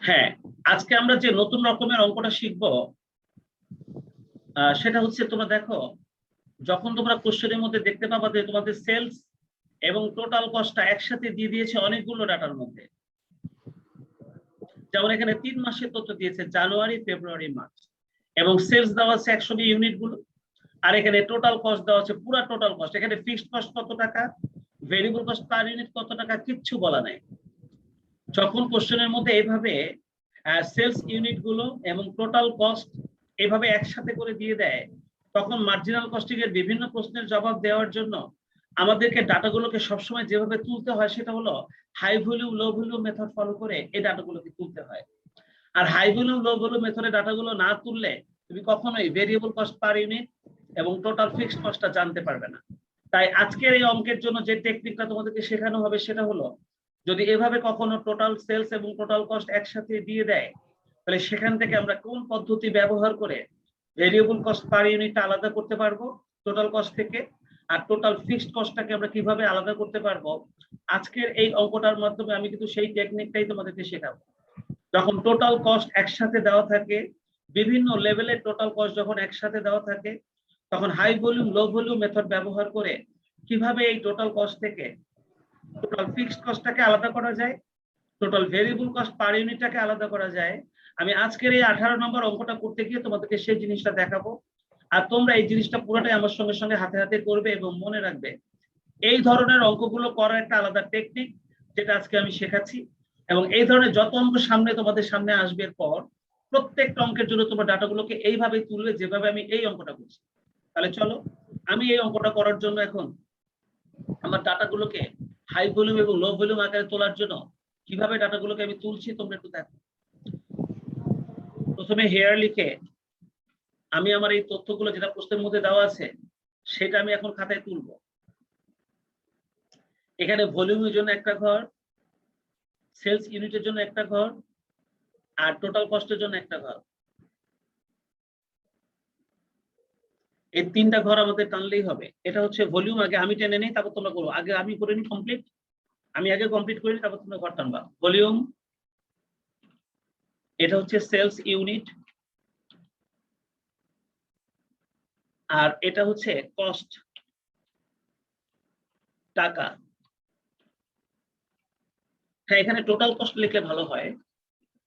হ্যাঁ, আজকে আমরা যে নতুন রকমের অঙ্কটা শিখবো সেটা হচ্ছে, তোমরা দেখো, যখন তোমরা কোশ্চেনের মধ্যে দেখতে পাবা যে তোমাদের সেলস এবং টোটাল কস্টটা একসাথে দিয়ে দিয়েছে অনেকগুলো ডাটার মধ্যে। যেমন এখানে 3 মাসের তথ্য দিয়েছে, জানুয়ারি, ফেব্রুয়ারি, মার্চ, এবং সেলস দেওয়া আছে 100 ইউনিট গুলো। আর এখানে টোটাল কস্ট দেওয়া আছে, পুরো টোটাল কস্ট। এখানে ফিক্সড কস্ট কত টাকা, ভেরিয়েবল কস্ট পার ইউনিট কত টাকা, কিচ্ছু বলা নাই। যখন কোশ্চেনের মধ্যে এইভাবে সেলস ইউনিট গুলো এবং টোটাল কস্ট এভাবে একসাথে করে দিয়ে দেয়, তখন মার্জিনাল কস্টিং এর বিভিন্ন প্রশ্নের জবাব দেওয়ার জন্য আমাদেরকে ডাটাগুলোকে সবসময় যেভাবে তুলতে হয় সেটা হলো high volume low volume method follow করে এই ডাটাগুলোকে তুলতে হয়। আর হাই ভলিউম লো ভলিউম মেথডে ডাটাগুলো না তুললে তুমি কখনোই ভেরিয়েবল কস্ট পার ইউনিট এবং টোটাল ফিক্সড কস্টটা জানতে পারবে না। তাই আজকের এই অঙ্কের জন্য যে টেকনিকটা তোমাদেরকে শেখানো হবে সেটা হলো, যদি এভাবে কখনো টোটাল সেলস এবং টোটাল কস্ট একসাথে দিয়ে দেয়, তাহলে সেখান থেকে আমরা কোন পদ্ধতি ব্যবহার করে ভেরিয়েবল কস্ট পার ইউনিট আলাদা করতে পারবো টোটাল কস্ট থেকে, আর টোটাল ফিক্সড কস্টটাকে আমরা কিভাবে আলাদা করতে পারবো, আজকের এই অঙ্কটার মাধ্যমে আমি কিন্তু সেই টেকনিকটাই তোমাদেরকে শেখাবো। যখন টোটাল কস্ট একসাথে দেওয়া থাকে, বিভিন্ন লেভেলের টোটাল কস্ট যখন একসাথে দেওয়া থাকে, তখন high volume low volume method ব্যবহার করে কিভাবে এই টোটাল কস্ট থেকে টোটাল ফিক্সড কস্টটাকে আলাদা করা যায়, টোটাল ভেরিয়েবল কস্ট পার ইউনিটটাকে আলাদা করা যায়, আমি আজকের এই 18 নম্বর অঙ্কটা করতে গিয়ে তোমাদেরকে সেই জিনিসটা দেখাবো। আর তোমরা এই জিনিসটা পুরোটাই আমার সঙ্গে সঙ্গে হাতে হাতে করবে এবং মনে রাখবে, এই ধরনের অঙ্কগুলো করার একটা আলাদা টেকনিক যেটা আজকে আমি শেখাচ্ছি। এবং এই ধরনের যত অঙ্ক সামনে তোমাদের সামনে আসবে পর, প্রত্যেকটা অঙ্কের জন্য তোমরা ডাটাগুলোকে এইভাবেই তুলবে যেভাবে আমি এই অঙ্কটা করছি। তাহলে চলো, আমি এই অঙ্কটা করার জন্য এখন আমার ডাটাগুলোকে হাই ভলিউম এবং লো ভলিউম আকারে তোলার জন্য কিভাবে ডাটাগুলোকে আমি তুলছি তোমরা একটু দেখো। প্রথমে হেয়ার লিখে আমি আমার এই তথ্যগুলো যেটা প্রশ্নের মধ্যে দেওয়া আছে সেটা আমি এখন খাতায় তুলব। এখানে ভলিউমের জন্য একটা ঘর, সেলস ইউনিটের জন্য একটা ঘর, আর টোটাল কস্টের জন্য একটা ঘর। এই 3টা ঘর আমাদের টানলেই হবে। এটা হচ্ছে ভলিউম, আগে আমি টেনে নিই তারপর তোমরা করো। আগে আমি করে নিই কমপ্লিট, আমি আগে কমপ্লিট করে নিই তারপর তোমরা ঘর টানবা। ভলিউম, এটা হচ্ছে সেলস ইউনিট, আর এটা হচ্ছে কস্ট, টাকা। হ্যাঁ, এখানে টোটাল কস্ট লিখলে ভালো হয়,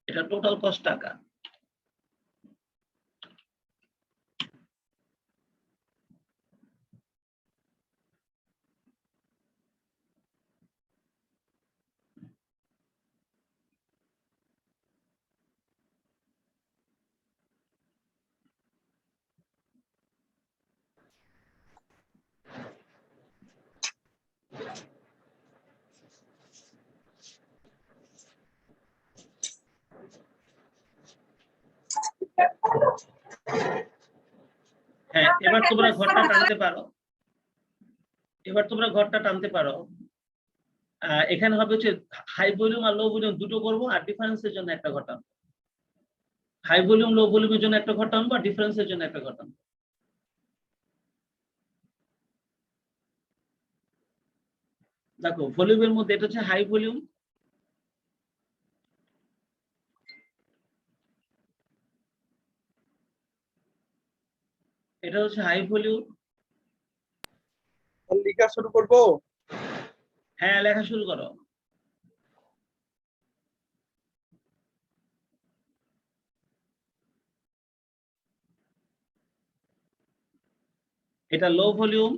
এটা টোটাল কস্ট টাকা। হ্যাঁ, এবার তোমরা ঘরটা টানতে পারো, এবার তোমরা ঘরটা টানতে পারো। এখানে হবে হচ্ছে হাই ভলিউম আর লো ভলিউম দুটো করবো, আর ডিফারেন্সের জন্য একটা ঘর টানবো। হাই ভলিউম লো ভলিউমের জন্য একটা ঘর টানবো, আর ডিফারেন্সের জন্য একটা ঘর টানবো। দেখো, ভলিউমের মধ্যে এটা হচ্ছে হাই ভলিউম, এটা হচ্ছে হাই ভলিউম। লেখা শুরু করবো? হ্যাঁ, লেখা শুরু করো। এটা লো ভলিউম,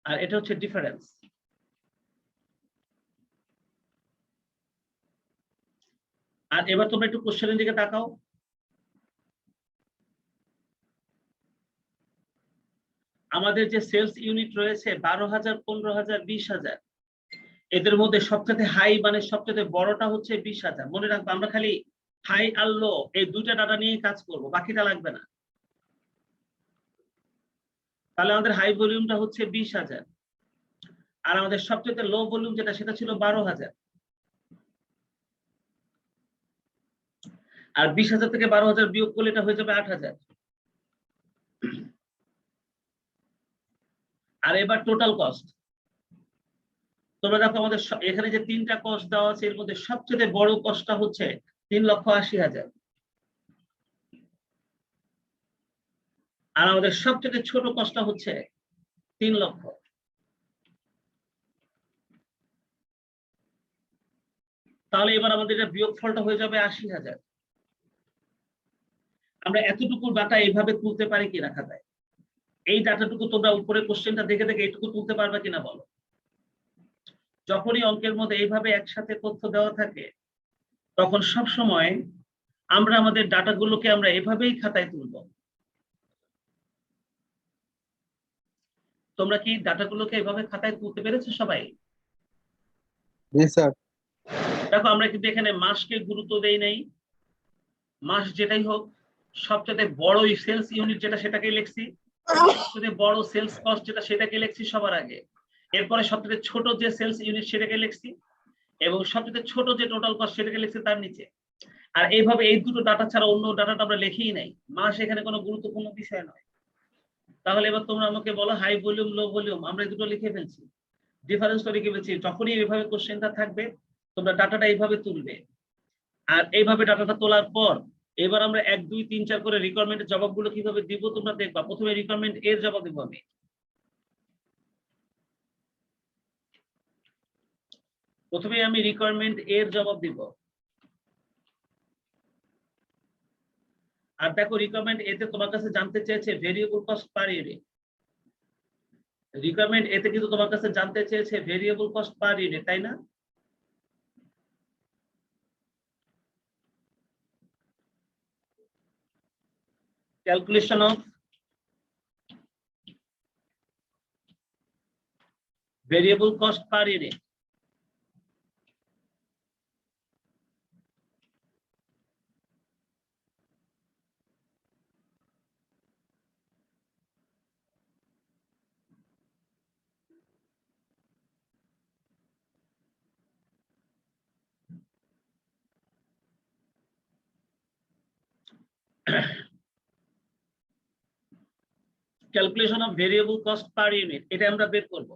আর এটা হচ্ছে ডিফারেন্স। আর এবার তোমরা একটু কোশ্চেনের দিকে তাকাও। আমাদের যে সেলস ইউনিট রয়েছে 12,000, 15,000, 20,000, এদের মধ্যে সবচেয়ে হাই মানে সবচেয়ে বড়টা হচ্ছে 20,000। মনে রাখবো, আমরা খালি হাই আর লো এই দুইটা ডাটা নিয়ে কাজ করব, বাকিটা লাগবে না। তাহলে আমাদের হাই ভলিউমটা হচ্ছে 20,000, আর আমাদের সবচেয়ে লো ভলিউম যেটা সেটা ছিল 12,000। আর 20,000 থেকে 12,000 বিয়োগ করলে এটা হয়ে যাবে 8,000। আর এবার টোটাল কস্ট, তোমরা দেখো আমাদের এখানে যে 3টা কস্ট দেওয়া আছে এর মধ্যে সবচেয়ে বড় কস্টটা হচ্ছে 3,80,000, আর আমাদের সবচেয়ে ছোট কস্টটা হচ্ছে 3 লক্ষ। তাহলে এবার আমাদের এটা বিয়োগফলটা হয়ে যাবে 80,000। আমরা এতটুকু ডাটা এইভাবে তুলতে পারি কিনা খাতায়? এই ডাটাটুকু তোমরা উপরে কোশ্চেনটা দেখে দেখে এইটুকু তুলতে পারবে কিনা বলো? যখনই অঙ্কের মধ্যে এইভাবে একসাথে তথ্য দেওয়া থাকে তখন সব সময় আমরা আমাদের ডাটাগুলোকে আমরা এভাবেই খাতায় তুলব। তোমরা কি ডাটাগুলোকে এভাবে খাতায় তুলতে পেরেছো সবাই? জি স্যার। দেখো আমরা কিন্তু এখানে মাসকে গুরুত্ব দেই নাই, মাস যেটাই হোক সবচেয়ে বড় সেলস ইউনিট যেটা সেটাকে লিখছি, সবচেয়ে বড় সেলস কস্ট যেটা সেটাকে লিখছি সবার আগে, এরপরে সবচেয়ে ছোট যে সেলস ইউনিট সেটাকে লিখছি, এবং সবচেয়ে ছোট যে টোটাল কস্ট সেটাকে লিখছি তার নিচে। আর এইভাবে এই দুটো ডাটা ছাড়া অন্য ডাটাটা আমরা লিখিই নাই। মাস এখানে কোনো গুরুত্বপূর্ণ বিষয় নয়। তাহলে এবার তোমরা আমাকে বলো হাই ভলিউম লো ভলিউম আমরা এই দুটো লিখে ফেলছি, ডিফারেন্সটা লিখে ফেলছি। যখনই এইভাবে কোশ্চেনটা থাকবে তোমরা ডাটাটা এইভাবে তুলবে, আর এইভাবে ডাটাটা তোলার পর এবার আমরা 1 2 3 4 করে রিকোয়ারমেন্টের জবাবগুলো কিভাবে দিব তোমরা দেখবা। প্রথমে রিকোয়ারমেন্ট এর জবাব দেব আমি। প্রথমে আমি রিকোয়ারমেন্ট এর জবাব দিব। আর দেখো রিকোয়ারমেন্ট এতে তোমার কাছে জানতে চেয়েছে variable cost per unit. Requirement এতে কিন্তু তোমার কাছে জানতে চেয়েছে ভেরিয়েবল কস্ট পার ইউনিট, তাই না? Calculation of variable cost per unit. Calculation of variable cost per unit এটা আমরা বের করব।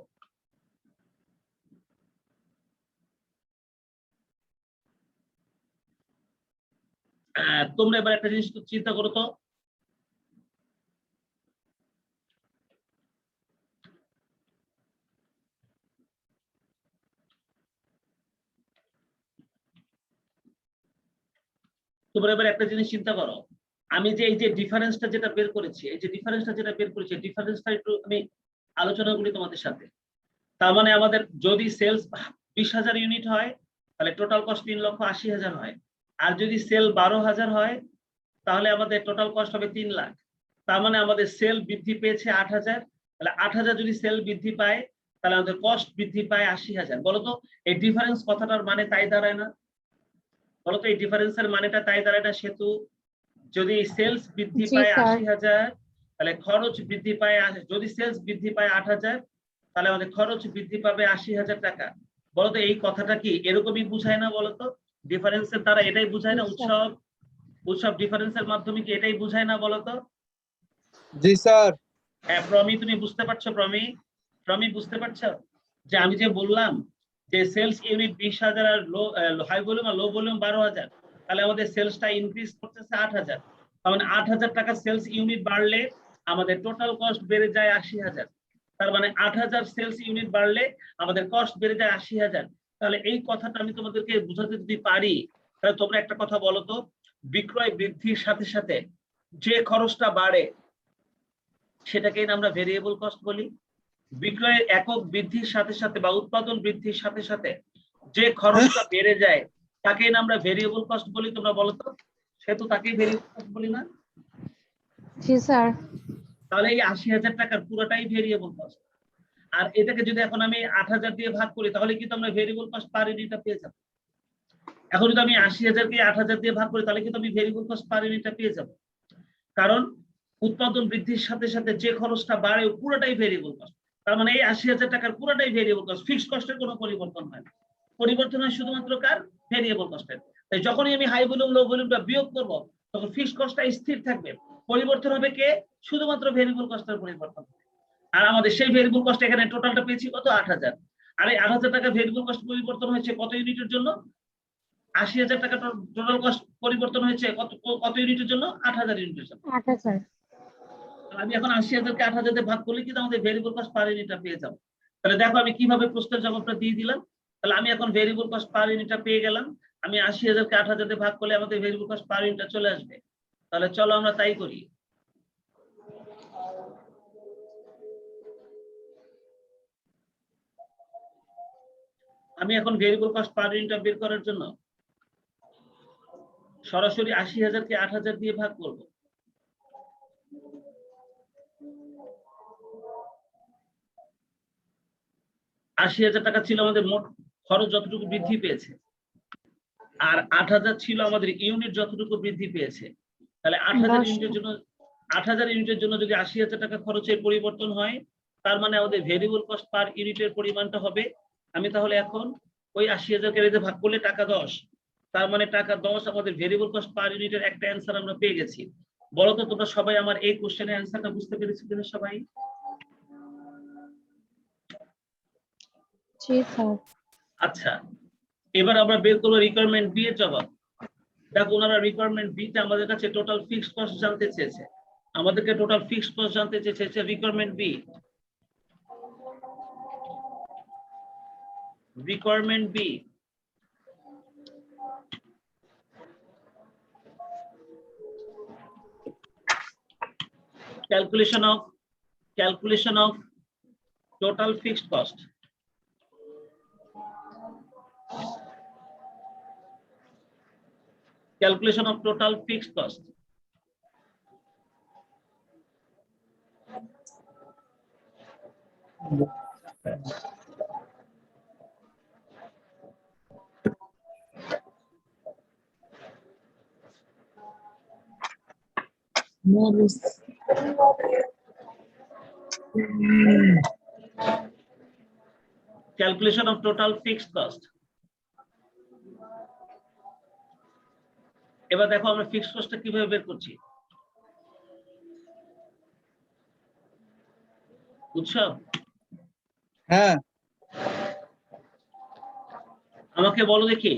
তোমরা এবার একটা জিনিস চিন্তা করো তো, তোমরা এবার একটা জিনিস চিন্তা করো, আমি যে এই যে ডিফারেন্সটা যেটা বের করেছি, এই যে ডিফারেন্সটা যেটা বের করেছি, ডিফারেন্সটা একটু আমি আলোচনা করি তোমাদের সাথে। তার মানে আমাদের যদি সেলস 20,000 ইউনিট হয় তাহলে টোটাল কস্ট 3,80,000 হয়। আর যদি সেল 12,000 হয় তাহলে আমাদের টোটাল কস্ট হবে 3 লাখ। তার মানে আমাদের সেল বৃদ্ধি পেয়েছে 8,000, তাহলে 8,000 যদি সেল বৃদ্ধি পায় তাহলে আমাদের কস্ট বৃদ্ধি পায় 80,000। বলতো এই ডিফারেন্স কথাটার মানে তাই দাঁড়ায় না? বলতো এই ডিফারেন্সের মানেটা তাই দাঁড়ায় না? সেতু যদি সেলস বৃদ্ধি পায় 80,000 তাহলে খরচ বৃদ্ধি পায়, যদি সেলস বৃদ্ধি পায় 8,000 তাহলে আমাদের খরচ বৃদ্ধি পাবে 80,000 টাকা। বলতো এই কথাটা কি এরকমই বুঝায় না? বলতো ডিফারেন্সের দ্বারা এটাই বুঝায় না? উৎসব ডিফারেন্সের মাধ্যমে কি এটাই বুঝায় না? বলতো। জি স্যার। হ্যাঁ প্রমি, তুমি বুঝতে পারছো? প্রমি বুঝতে পারছো যে আমি যে বললাম যে সেলস ইউনিট 20,000 আর হাই ভলিউম আর লো ভলিউম 12,000, তাহলে আমাদের সেলসটা ইনক্রিজ করতেছে 8,000। তার মানে 8,000 টাকা সেলস ইউনিট বাড়লে আমাদের টোটাল কস্ট বেড়ে যায় 80,000। তার মানে 8,000 সেলস ইউনিট বাড়লে আমাদের কস্ট বেড়ে যায় 80,000। তাহলে এই কথাটা আমি তোমাদেরকে বুঝাতে যদি পারি তাহলে তোমরা একটা কথা বলো তো, বিক্রয় বৃদ্ধির সাথে সাথে যে খরচটা বাড়ে সেটাকেই আমরা ভেরিয়েবল কস্ট বলি। বিক্রয়ের একক বৃদ্ধির সাথে সাথে বা উৎপাদন বৃদ্ধির সাথে সাথে যে খরচটা বেড়ে যায় তাকেই আমরা ভেরিয়েবল কস্ট বলি। তোমরা বলো তো, সেহেতু তাকেই ভেরিয়েবল কস্ট বলি না? জি স্যার। তাহলে এই 80,000 টাকার পুরোটাই ভেরিয়েবল কস্ট। আর এটাকে যদি এখন আমি 8,000 দিয়ে ভাগ করি তাহলে কিন্তু আমরা ভেরিয়েবল কস্ট পার ইউনিটটা পেয়ে যাবো। এখন যদি আমি 80,000 কে 8,000 দিয়ে ভাগ করি তাহলে কিন্তু আমি ভেরিয়েবল কস্ট পার ইউনিটটা পেয়ে যাবো। কারণ উৎপাদন বৃদ্ধির সাথে সাথে যে খরচটা বাড়ে পুরোটাই ভেরিয়েবল কস্ট। তার মানে এই 80,000 টাকার পুরোটাই ভেরিয়েবল কস্ট, ফিক্সড কস্টের কোনো পরিবর্তন হয় না। পরিবর্তন হয় শুধুমাত্র কার? ভেরিয়েবল কস্টের। তাই যখনই আমি হাই ভলিউম লো ভলিউমটা বিয়োগ করব তখন ফিক্সড কস্টটা স্থির থাকবে, পরিবর্তন হবে কে? শুধুমাত্র ভেরিয়েবল কস্টের পরিবর্তন। আর আমাদের সেই ভেরিয়েবল কস্ট এখানে টোটালটা পেয়েছি কত? 8,000। আরে 8,000 টাকা ভেরিয়েবল কস্ট পরিবর্তন হয়েছে কত ইউনিটের জন্য? 80,000 টাকা টোটাল কস্ট পরিবর্তন হয়েছে কত ইউনিটের জন্য? 8,000 ইউনিটের জন্য। 8,000 আমি এখন 80,000 কে 8,000 দিয়ে ভাগ করলে কিন্তু আমাদের ভেরিয়েবল কস্ট পার ইউনিটটা পেয়ে যাবো। তাহলে দেখো আমি কিভাবে প্রশ্নের জবাবটা দিয়ে দিলাম। তাহলে আমি এখন ভেরিয়েবল কস্ট পার ইউনিটটা পেয়ে গেলাম। আমি 80,000 কে 8,000 দিয়ে ভাগ করলে আমাদের ভেরিয়েবল কস্ট পার ইউনিটটা চলে আসবে। তাহলে চলো আমরা তাই করি। আমি এখন ভেরিয়েবল কস্ট পার ইউনিটটা বের করার জন্য সরাসরি 80,000 কে 8,000 দিয়ে ভাগ করব। টাকা ছিল আমাদের মোট খরচ যতটুকু বৃদ্ধি পেয়েছে, আর 8,000 ছিল আমাদের ইউনিট যতটুকু বৃদ্ধি পেয়েছে। তাহলে 8,000 ইউনিটের জন্য 8,000 ইউনিটের জন্য যদি 80,000 টাকা খরচের পরিবর্তন হয়, তার মানে আমাদের ভেরিয়েবল কস্ট পার ইউনিটের পরিমাণটা হবে, আমি তাহলে এখন ওই 80,000 কে ভাগ করলে টাকা 10, তার মানে টাকা 10 আমাদের ভেরিয়েবল কস্ট পার ইউনিটের একটা অ্যান্সার আমরা পেয়ে গেছি। বলো তো তোমরা সবাই আমার এই কোশ্চেনের অ্যান্সারটা বুঝতে পেরেছো কিনা সবাই? জি স্যার। আচ্ছা, এবার আমরা বের করবো রিকোয়ারমেন্ট বি এর জবাব। দেখো ওনারা রিকোয়ারমেন্ট বি তে আমাদের কাছে টোটাল ফিক্সড কস্ট জানতে চেয়েছে, আমাদেরকে টোটাল ফিক্সড কস্ট জানতে চেয়েছে requirement B. Requirement B calculation of total fixed cost. Calculation of total fixed cost. Calculation of total fixed cost. এবার দেখো আমরা ফিক্সড কস্টটা কিভাবে বের করছি, বুঝছো? হ্যাঁ আমাকে বলো দেখি,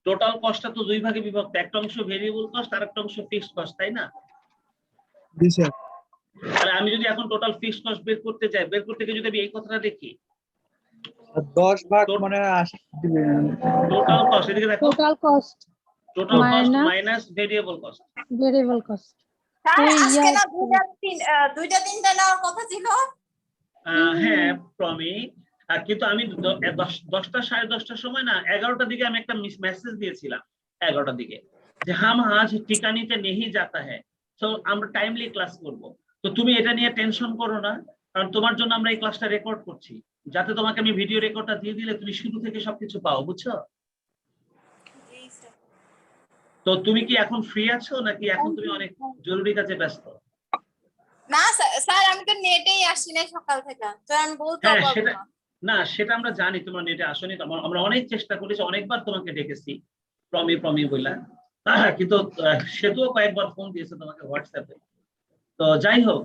টোটাল কস্টটা তো দুই ভাগে বিভক্ত, একটা অংশ ভেরিয়েবল কস্ট আর একটা অংশ ফিক্সড কস্ট, তাই না? জি স্যার। তাহলে আমি যদি এখন টোটাল ফিক্সড কস্ট বের করতে চাই, বের করতে গিয়ে যদি আমি এই কথাটা দেখি 10 ভাগ মানে 80 দিবেন। টোটাল কস্ট, এদিকে দেখো, total cost total cost Minus- minus variable cost. Variable cost. Sir এই আজকে না ইয়া- দুইটা তিনটা নেওয়ার কথা ছিল। হ্যাঁ প্রমি, কিন্তু আমি 10টা 10:30টার সময় না 11টার দিকে আমি একটা মেসেজ দিয়েছিলাম, 11টার দিকে, যে হাম আজ ঠিকানিতে নেহি যাতা হ্যাঁ, তো আমরা টাইমলি ক্লাস করব। তো তুমি এটা নিয়ে টেনশন করো না, কারণ তোমার জন্য আমরা এই ক্লাসটা রেকর্ড করছি, যাতে তোমাকে আমি ভিডিও রেকর্ডটা দিয়ে দিলে তুমি শুরু থেকে সবকিছু পাও, বুঝছো? তো তুমি কি এখন ফ্রি আছো নাকি এখন তুমি অনেক জরুরি কাজে ব্যস্ত? না স্যার আমি তো নেটেই আসি না সকাল থেকে, তো আমি বলতে হ্যাঁ পারবো সেটা না। না, সেটা আমরা জানি তোমরা নেটে আসনি, আমরা অনেক চেষ্টা করেছি, অনেকবার তোমাকে ডেকেছি প্রমি বইলা, কিন্তু সেতুও কয়েকবার ফোন দিয়েছে তোমাকে হোয়াটসঅ্যাপে। তো যাই হোক,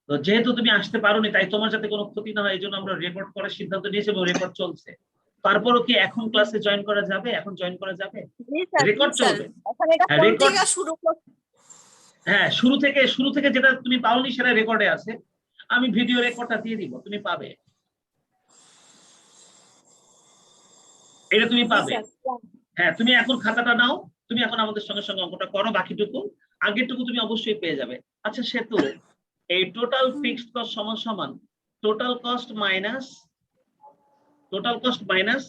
তো যেহেতু তুমি আসতে পারোনি, তাই তোমার যাতে কোনো ক্ষতি না হয় এই জন্য আমরা রেকর্ড করার সিদ্ধান্ত নিয়েছি এবং রেকর্ড চলছে। তারপরও কি এখন ক্লাসে জয়েন করা যাবে? এখন জয়েন করা যাবে? জি স্যার, রেকর্ড জি স্যার। চলবে। এখন এটা হ্যাঁ, কোন রেকর্ড- থেকে শুরু করতে? হ্যাঁ, শুরু থেকে যেটা তুমি পাওনি সেটা রেকর্ডে আছে, আমি ভিডিও রেকর্ডটা দিয়ে দিব, তুমি পাবে, এটা তুমি পাবে। হ্যাঁ, তুমি এখন খাতাটা নাও, তুমি এখন আমাদের সঙ্গে সঙ্গে অঙ্কটা করো, বাকিটুকু আগেরটুকু তুমি অবশ্যই পেয়ে যাবে। আচ্ছা সেতু, এই টোটাল ফিক্সড কস্ট সমান সমান total cost minus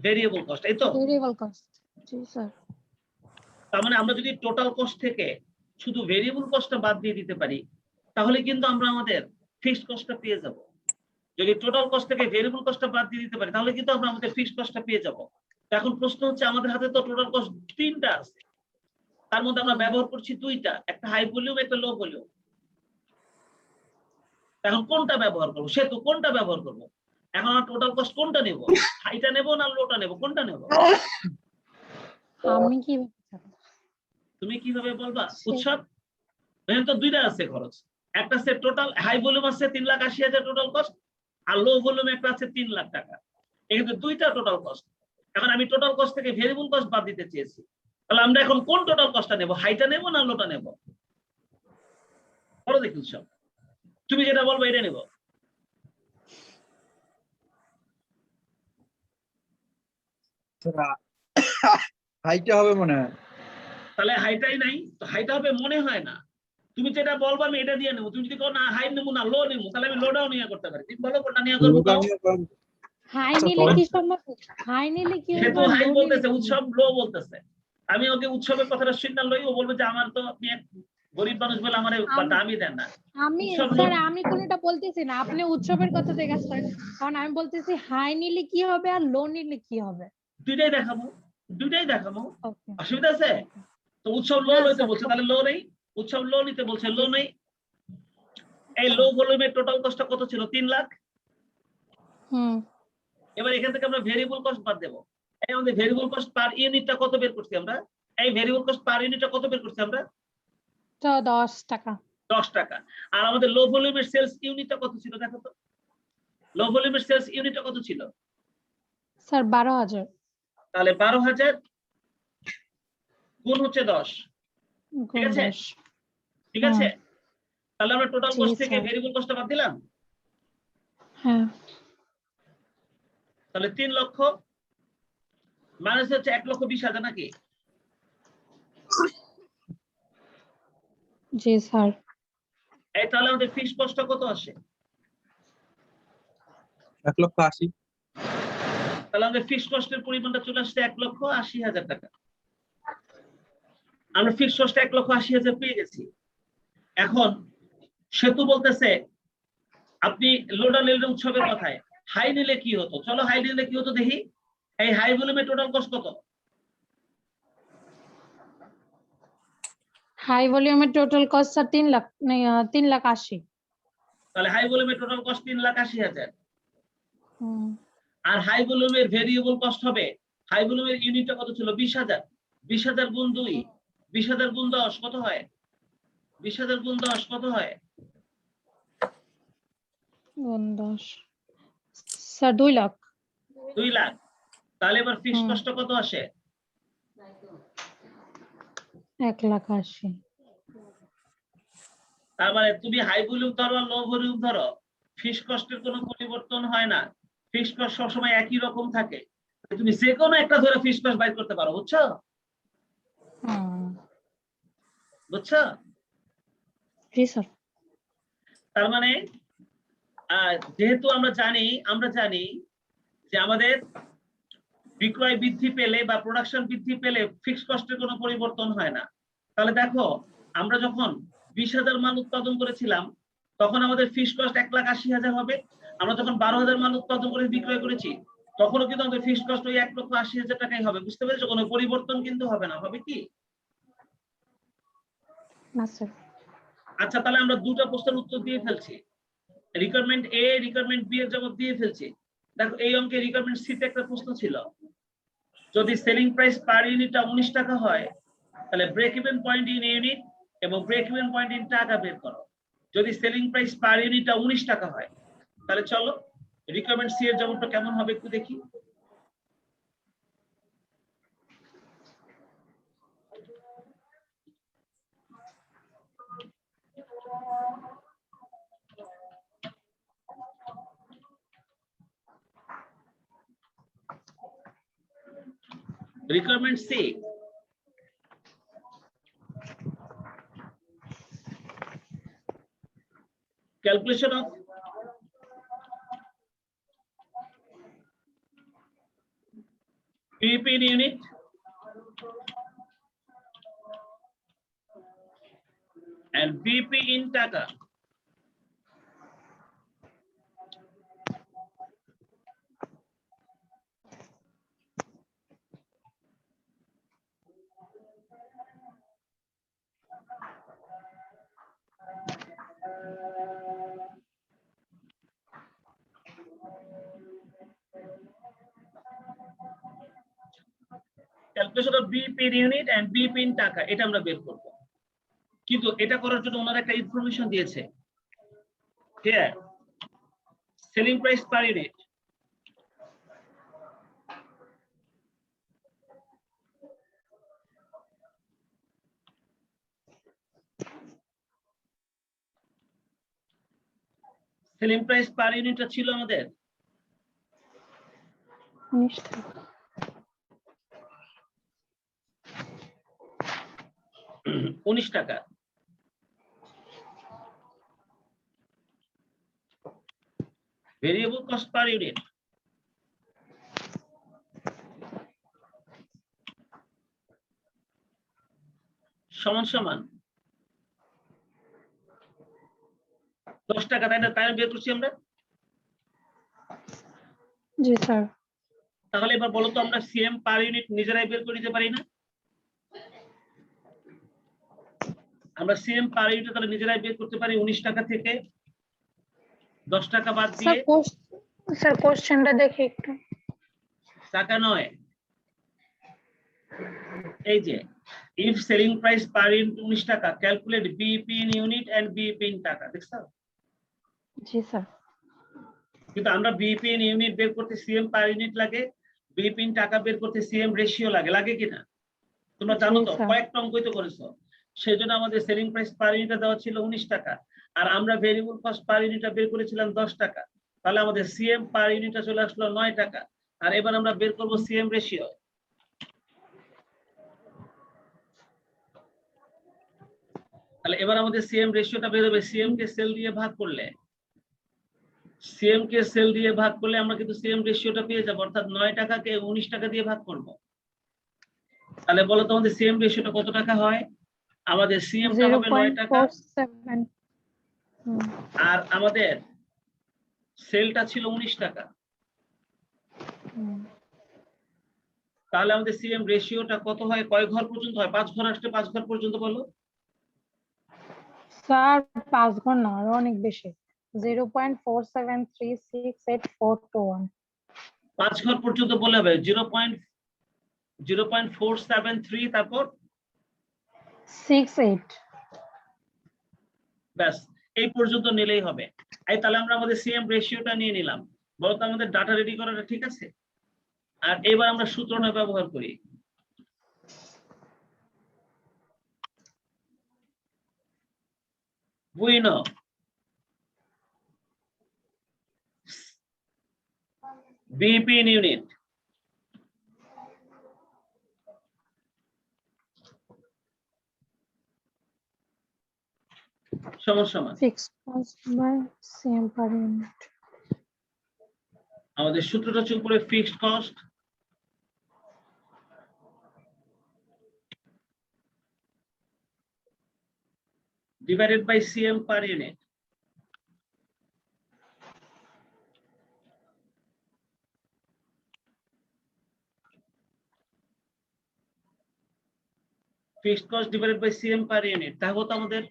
variable cost, এই তো? Variable cost. জি স্যার। তার মানে আমরা যদি টোটাল কস্ট থেকে শুধু ভেরিয়েবল কস্টটা বাদ দিয়ে দিতে পারি, তাহলে কিন্তু আমরা আমাদের ফিক্সড কস্টটা পেয়ে যাব। যদি টোটাল কস্ট থেকে ভেরিয়েবল কস্টটা বাদ দিয়ে দিতে পারি, তাহলে কিন্তু আমরা আমাদের ফিক্সড কস্টটা পেয়ে যাব। এখন প্রশ্ন হচ্ছে, আমাদের হাতে তো টোটাল কস্ট 3টা আছে, তার মধ্যে আমরা ব্যবহার করছি 2টা, একটা হাই ভলিউম একটা লো ভলিউম। এখন কোনটা ব্যবহার করবো? সেতু কোনটা ব্যবহার করবো? এখন আমরা টোটাল কস্ট কোনটা নেব? হাইটা নেব না লোটা নেব? কোনটা নেব? আমি কি তুমি কিভাবে বলবা? উৎসব এখানে তো 2টা আছে খরচ, একটা আছে টোটাল হাই ভলিউম আছে 3,80,000 টোটাল কস্ট, আর লো ভলিউম একটা আছে 3 লাখ টাকা। এখানে দুইটা টোটাল কস্ট। এখন আমি টোটাল কস্ট থেকে ভেরিয়েবল কস্ট বাদ দিতে চেয়েছি, তাহলে আমরা এখন কোন টোটাল কস্টটা নেব, হাইটা নেব না লোটা নেব? বলো দেখি সব, তুমি যেটা বলবো এটা নেব। হাইটা হবে মনে হয়। তাহলে হাইটাই নাই, তো হাইটা হবে মনে হয় না। তুমি যেটা বলবো আমি এটা দিয়ে নেবো। তুমি যদি কো না হাই নেবো না লো নেবো, তাহলে আমি লোটাও নিয়ে করতে পারি। তুমি বলো কোনটা নিয়ে করবো? লোটা তো নিয়ে করব। হাই আচ্ছা, নিলে তখন কি সম্ভব? হাই নিলে কি সে হবে তো আর হাই লো নিলে বলতেছে, কি হবে? উৎসব লো বলতেছে। আমি ওকে উৎসবের কথাটা শুনলাম লই, ও বলবে যে আমার তো আপনি এক গরিব মানুষ বলে আমার দামই দেন না। আমি উৎসব স্যার আমি কোনটা বলতেছি না, আপনি উৎসবের কথা থেকে করেন, কারণ আমি বলতেছি হাই নিলে কি হবে আর লো নিলে কি হবে। দুইটাই দেখাবো, দুইটাই দেখাবো, ওকে অসুবিধা আছে? তো উৎসব লো না লইতে স্যার। বলছে, তাহলে লো নেই। উৎসব লো নিতে বলছে, লো নেই। এই লো ভলিউমের টোটাল কস্টটা কত ছিল? 3 লাখ। হুম এবার এখান থেকে আমরা ভেরিয়েবল কস্ট বাদ দেবো। এই আমাদের ভেরিয়েবল কস্ট পার ইউনিটটা কত বের করছি আমরা? এই ভেরিয়েবল কস্ট পার ইউনিটটা কত বের করছি আমরা? তো 10 টাকা। 10 টাকা। আর আমাদের লো ভলিউমের সেলস ইউনিটটা কত ছিল দেখো তো? লো ভলিউমের সেলস ইউনিটটা কত ছিল? স্যার 12,000 তাহলে 12,000 গুণ হচ্ছে 10। ঠিক গুণ আছে, 10। ঠিক আছে। তাহলে আমরা টোটাল জি কস্ট থেকে স্যার। ভেরিয়েবল কস্টটা বাদ দিলাম। হ্যাঁ তাহলে 3 লক্ষ মাইনাস হচ্ছে 1,20,000 নাকি? জি স্যার। এই তাহলে আমাদের ফিক্সড কস্টটা কত আসে? 1,80,000। তাহলে আমাদের ফিক্সড কস্টের পরিমাণটা চলে আসছে 1,80,000 টাকা। আমরা ফিক্সড কস্ট 1,80,000 পেয়ে গেছি। এখন সেতু বলতেছে আপনি লোডা নিলে উৎসবের কথায় হাই নিলে কি হতো? চলো হাই নিলে কি হতো দেখি। এই হাই ভলিউমের টোটাল কস্ট কত? হাই ভলিউমের টোটাল কস্ট স্যার 3 লাখ, 3,80,000। তাহলে হাই ভলিউমের টোটাল কস্ট 3,80,000। হুম আর হাই ভলিউমের ভেরিয়েবল কস্ট হবে, হাই ভলিউমের ইউনিটটা কত ছিল? 20,000। 20,000 গুণ 2, 20,000 গুণ 10 কত হয়? 20,000 গুণ 10 কত হয়? গুণ 10 স্যার 2 লাখ। 2 লাখ। তাহলে এবার ফিক্সড হুম কস্টটা কত আসে? 1,80,000। তার মানে তুমি হাই ভলিউম ধরো আর লো ভলিউম ধরো, ফিক্সড কস্টের কোনো পরিবর্তন হয় না। ফিক্সড কস্ট সবসময় একই রকম থাকে। তুমি যে কোনো একটা ধরে ফিক্সড কস্ট বাইর করতে পারো, বুঝছো? হুম বুঝছো? জি স্যার। তার মানে যেহেতু আমরা জানি যে আমাদের বিক্রয় বৃদ্ধি পেলে বা প্রোডাকশন বৃদ্ধি পেলে ফিক্সড কস্টের কোনো পরিবর্তন হয় না। তাহলে দেখো আমরা যখন 20,000 মাল উৎপাদন করেছিলাম তখন আমাদের ফিক্সড কস্ট 1,80,000 হবে। আমরা যখন 12,000 মাল উৎপাদন করে বিক্রয় করেছি তখনও কিন্তু আমাদের ফিক্সড কস্ট ওই 1,80,000 টাকাই হবে। বুঝতে পেরেছো? কোনো পরিবর্তন কিন্তু হবে না। হবে কি? না স্যার। আচ্ছা, তাহলে আমরা দুটো প্রশ্নের উত্তর দিয়ে ফেলছি। রিকোয়ারমেন্ট এ, রিকোয়ারমেন্ট বি এর জবাব দিয়ে ফেলছি। দেখো এই অঙ্কে রিকোয়ারমেন্ট সি তে একটা প্রশ্ন ছিল, যদি সেলিং প্রাইস পার ইউনিটটা 19 টাকা হয় তাহলে break even point in unit এবং ব্রেক ইভেন পয়েন্ট ইন টাকা বের করো। যদি সেলিং প্রাইস পার ইউনিটটা 19 টাকা হয় তাহলে চলো রিকোয়ারমেন্ট সি এর জবাবটা কেমন হবে একটু দেখি। Requirement C, calculation of PVP in unit and BP in টাকা। ক্যালকুলেশন অফ বি পের ইউনিট এন্ড বি পিন টাকা, এটা আমরা বের করব। কিন্তু এটা করার জন্য ওনারা একটা ইনফরমেশন দিয়েছে, here selling price per unit selling price per ইউনিটটা ছিল আমাদের 19 টাকা। 19 টাকা। ভেরিয়েবল কস্ট পার ইউনিট সমান সমান 10 টাকা, তাই না? তাই বের করছি আমরা। জি স্যার। তাহলে এবার বলো তো আমরা সিএম পার ইউনিট নিজেরাই বের করে নিতে পারি না? আমরা সিএম পার ইউনিট তাহলে নিজেরাই বের করতে পারি 19 টাকা থেকে 10 টাকা বাদ দিয়ে। স্যার কোশ্চেনটা দেখি একটু। টাকা নয়, এই যে if selling price per unit 19 টাকা, calculate BEP in unit and BEP in টাকা। দেখছো? জি স্যার। কিন্তু আমরা BEP in unit বের করতে সিএম পার ইউনিট লাগে, BEP in টাকা বের করতে সিএম রেশিও লাগে, লাগে কিনা? তোমরা জানো তো, কয়েকটা অঙ্কই তো করেছো। সেজন্য আমাদের সেলিং প্রাইস পার ইউনিট দেওয়া ছিল 19 টাকা, আর আমরা ভেরিয়েবল কস্ট পার ইউনিট বের করেছিলাম 10 টাকা। তাহলে আমাদের সিএম পার ইউনিট চলে আসলো 9 টাকা। আর এবার আমরা বের করব সিএম রেশিও। তাহলে এবার আমাদের সিএম রেশিওটা বের হবে সিএম কে সেল দিয়ে ভাগ করলে। সিএম কে সেল দিয়ে ভাগ করলে আমরা কিন্তু সিএম রেশিওটা পেয়ে যাব, অর্থাৎ 9 টাকাকে 19 টাকা দিয়ে ভাগ করব। তাহলে বলো তো আমাদের সিএম রেশিওটা কত টাকা হয়? আমাদের সিএমটা হবে 9 টাকা, 0.47। আর আমাদের সেলটা ছিল 19 টাকা। তাহলে আমাদের সিএম রেশিওটা কত হয়? কয় ঘর পর্যন্ত হয়? 5 ঘর আসলে 5 ঘর পর্যন্ত বলো। স্যার 5 ঘর না, আরো অনেক বেশি। 0.47368421। 5 ঘর পর্যন্ত বলে হবে 0.0473, তারপর 68। ব্যাস এই পর্যন্ত নিলেই হবে। এই তাহলে আমরা আমাদের সিএম রেশিওটা নিয়ে নিলাম। বলো তো আমাদের ডাটা রেডি করাটা ঠিক আছে? আর এবার আমরা সূত্রটা ব্যবহার করি। We know BEP in unit সমান সমান fixed cost by CM per unit. আমাদের সূত্রটা হচ্ছে উপরে fixed cost divided by CM per unit. Fixed cost divided by CM per unit. তা হতো আমাদের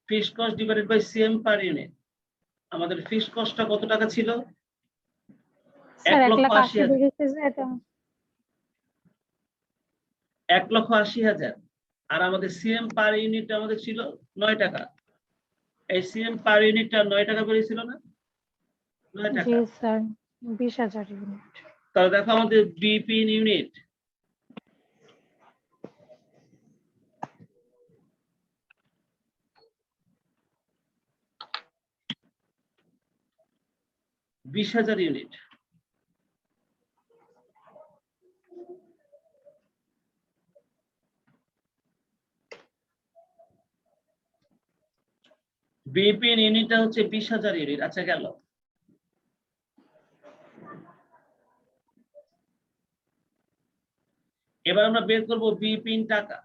fixed cost divided by CM per unit. আমাদের ফিক্সড কস্টটা কত টাকা ছিল? স্যার 1,80,000। 1,80,000 বেরিয়েছে এটা। 1,80,000। আর আমাদের সিএম পার ইউনিট আমাদের ছিল 9 টাকা। এই সিএম পার ইউনিটটা 9 টাকা বেরিয়েছিল না? 9 জি টাকা। Sir, 20,000 unit. তাহলে দেখো আমাদের BP in unit $20,000 unit. BP in ইউনিটটা হচ্ছে 20,000 ইউনিট। আচ্ছা গেল। এবার আমরা বের করব বিপি ইন টাকা।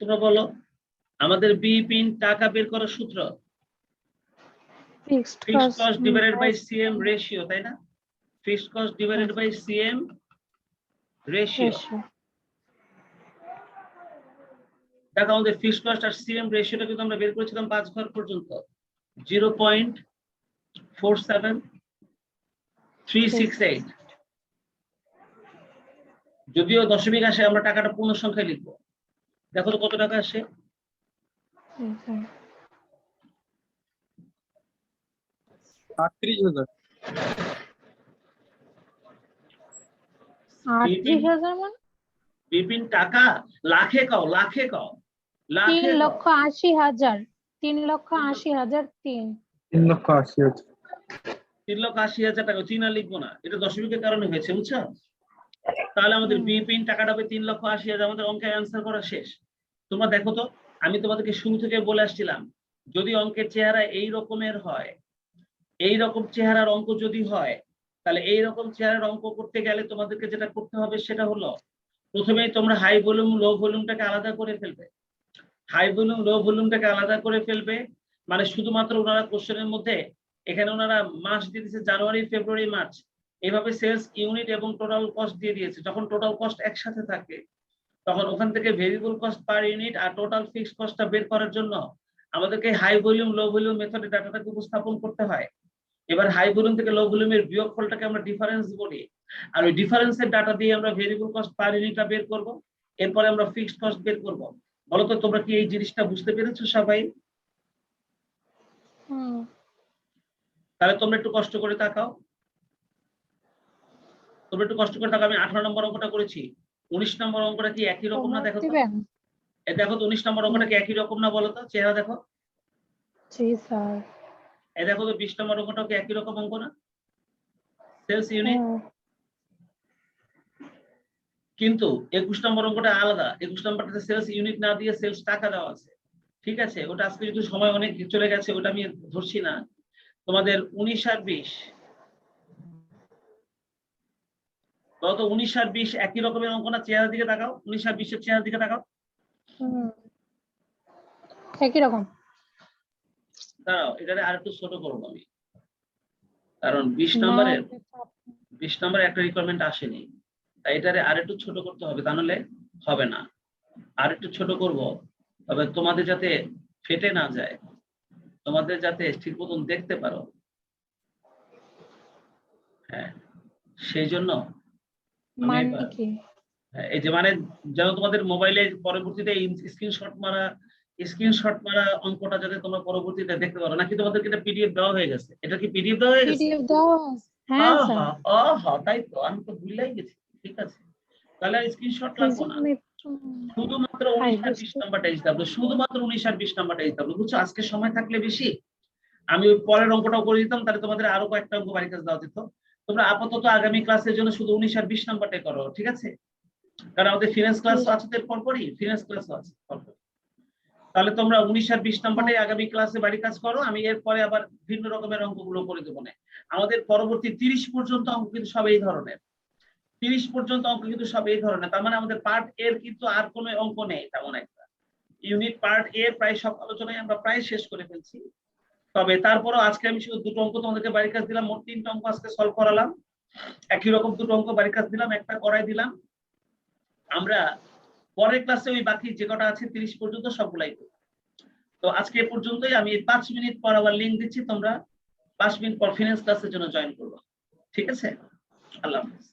তোমরা বলো আমাদের বিপি ইন টাকা বের করার সূত্র fixed fixed cost divided by cost CM ratio, তাই না? Fixed cost divided by CM ratio. দেখো আমাদের ফিক্সড কস্ট আর সিএম রেশিওটা কিন্তু আমরা বের করেছিলাম 5 ঘর পর্যন্ত 0.47368। যদিও দশমিক আসে আমরা টাকাটা পূর্ণ সংখ্যায় লিখবো। দেখো তো কত টাকা আসে? জি স্যার। 38,000। 38,000 মানে বিপিন টাকা লাখে কও, লাখে কও, লাখে কও। 3,80,000, 3,80,000, 3। 3,80,000। 3,80,000 টাকা চিহ্ন লিখবো না, এটা দশমিকের কারণে হয়েছে, বুঝছো? তাহলে আমাদের বিপিন টাকাটা হবে 3,80,000, আমাদের অঙ্কের অ্যান্সার করা শেষ। তোমরা দেখো তো, আমি তোমাদেরকে শুরু থেকে বলে আসছিলাম, যদি অঙ্কের চেহারা এই রকমের হয়, এই রকম চেহারার অঙ্ক যদি হয়, তাহলে এই রকম চেহারার অঙ্ক করতে গেলে তোমাদেরকে যেটা করতে হবে সেটা হলো, প্রথমেই তোমরা হাই ভলিউম লো ভলিউমটাকে আলাদা করে ফেলবে। হাই ভলিউম লো ভলিউমটাকে আলাদা করে ফেলবে মানে শুধুমাত্র ওনারা কোশ্চেনের মধ্যে এখানে ওনারা মাস দিয়ে দিয়েছে জানুয়ারি, ফেব্রুয়ারি, মার্চ, এইভাবে সেলস ইউনিট এবং টোটাল কস্ট দিয়ে দিয়েছে। যখন টোটাল কস্ট একসাথে থাকে তখন ওখান থেকে ভেরিয়েবল কস্ট পার ইউনিট আর টোটাল ফিক্সড কস্টটা বের করার জন্য আমাদেরকে হাই ভলিউম লো ভলিউম মেথডে ডাটাটাকে উপস্থাপন করতে হয়। এবার হাই ভলিউম থেকে লো ভলিউমের বিয়োগফলটাকে আমরা ডিফারেন্স বলি, আর ওই ডিফারেন্সের ডাটা দিয়ে আমরা ভেরিয়েবল কস্ট পার ইউনিটটা বের করব, এরপরে আমরা ফিক্সড কস্ট বের করব। বলো তো তোমরা কি এই জিনিসটা বুঝতে পেরেছো সবাই? তাহলে তোমরা একটু কষ্ট করে তাকাও, তোমরা একটু কষ্ট করে তাকাও। আমি 18 নম্বর অঙ্কটা করেছি, 19 নম্বর অঙ্কটা কি একই রকম না? দেখো তো, দেখো তো 19 নম্বর অঙ্কটা কি একই রকম না? বলো তো, চেহারা দেখো। জি স্যার। এই দেখো তো 20 নম্বর অঙ্কটাও কি একই রকম অঙ্ক না? Sales unit. কিন্তু 21 নম্বর অঙ্কটা আলাদা, 21 নম্বরটাতে সেলস ইউনিট না দিয়ে সেলস টাকা দেওয়া আছে। ঠিক আছে, ওটা আজকে যদি সময় অনেক চলে গেছে ওটা আমি ধরছি না। তোমাদের 19 আর 20, বলো তো 19 আর 20 একই রকমের অঙ্ক না? চেহারার দিকে তাকাও, 19 আর 20 এর চেহারার দিকে তাকাও। একই রকম। দাঁড়াও, এটা আর একটু ছোট করবো আমি, কারণ 20 নম্বরের একটা রিকোয়ারমেন্ট আসেনি, তাই এটারে আর একটু ছোট করতে হবে, তা নাহলে হবে না। আর একটু ছোট করব, তবে তোমাদের যাতে ফেটে না যায়, তোমাদের যাতে ঠিক মতন দেখতে পারো, হ্যাঁ সেই জন্য মানে কি? এই যে মানে যেন তোমাদের মোবাইলে পরবর্তীতে স্ক্রিনশট মারা অঙ্কটা যাতে তোমরা পরবর্তীতে দেখতে পারো। নাকি তোমাদেরকে এটা পিডিএফ দেওয়া হয়ে গেছে? এটা কি পিডিএফ দেওয়া হয়ে গেছে? পিডিএফ দেওয়া আছে। হ্যাঁ স্যার। তাই তো, আমি তো ভুলেই গেছি। ঠিক আছে, তাহলে আর স্ক্রিনশট লাগবো না, শুধুমাত্র 19 আর 20 নাম্বারটা হিসাবে, শুধুমাত্র 19 আর 20 নাম্বারটা হিসাবে, বুঝছো? আজকে সময় থাকলে বেশি আমি ওই পরের অঙ্কটাও করে দিতাম, তাহলে তোমাদের আরো কয়েকটা অঙ্ক বাড়ির কাছে দেওয়া যেত। তোমরা আপাতত আগামী ক্লাসের জন্য শুধু 19 আর 20 নাম্বারটাই করো, ঠিক আছে? কারণ আমাদের ফিনান্স ক্লাস আছে তো পরপরই, ফিনান্স ক্লাস আছে পরপর। তাহলে তোমরা 19 আর 20 নাম্বারটাই আগামী ক্লাসে বাড়ি কাজ করো, আমি এরপরে আবার ভিন্ন রকমের অঙ্কগুলো করে দেবো না। আমাদের পরবর্তী 30 পর্যন্ত অঙ্ক কিন্তু সব এই ধরনের, 30 পর্যন্ত অঙ্ক কিন্তু সব এই ধরনের। তার মানে আমাদের পার্ট এর কিন্তু আর কোনো অঙ্ক নেই তেমন একটা। ইউনিট পার্ট এ প্রায় সব আলোচনায় আমরা প্রায় শেষ করে ফেলছি। তবে তারপরও আজকে আমি শুধু দুটো অঙ্ক তোমাদেরকে বাড়ির কাজ দিলাম, মোট 3টা অঙ্ক আজকে সলভ করালাম। একই রকম দুটো অঙ্ক বাড়ির কাজ দিলাম, একটা করাই দিলাম। আমরা পরের ক্লাসে ওই বাকি যে কটা আছে 30 পর্যন্ত সবগুলাই করব। তো আজকে এ পর্যন্তই। আমি 5 মিনিট পর আবার লিংক দিচ্ছি, তোমরা 5 মিনিট পর ফিনান্স ক্লাসের জন্য জয়েন করবে। ঠিক আছে, আল্লাহ হাফেজ।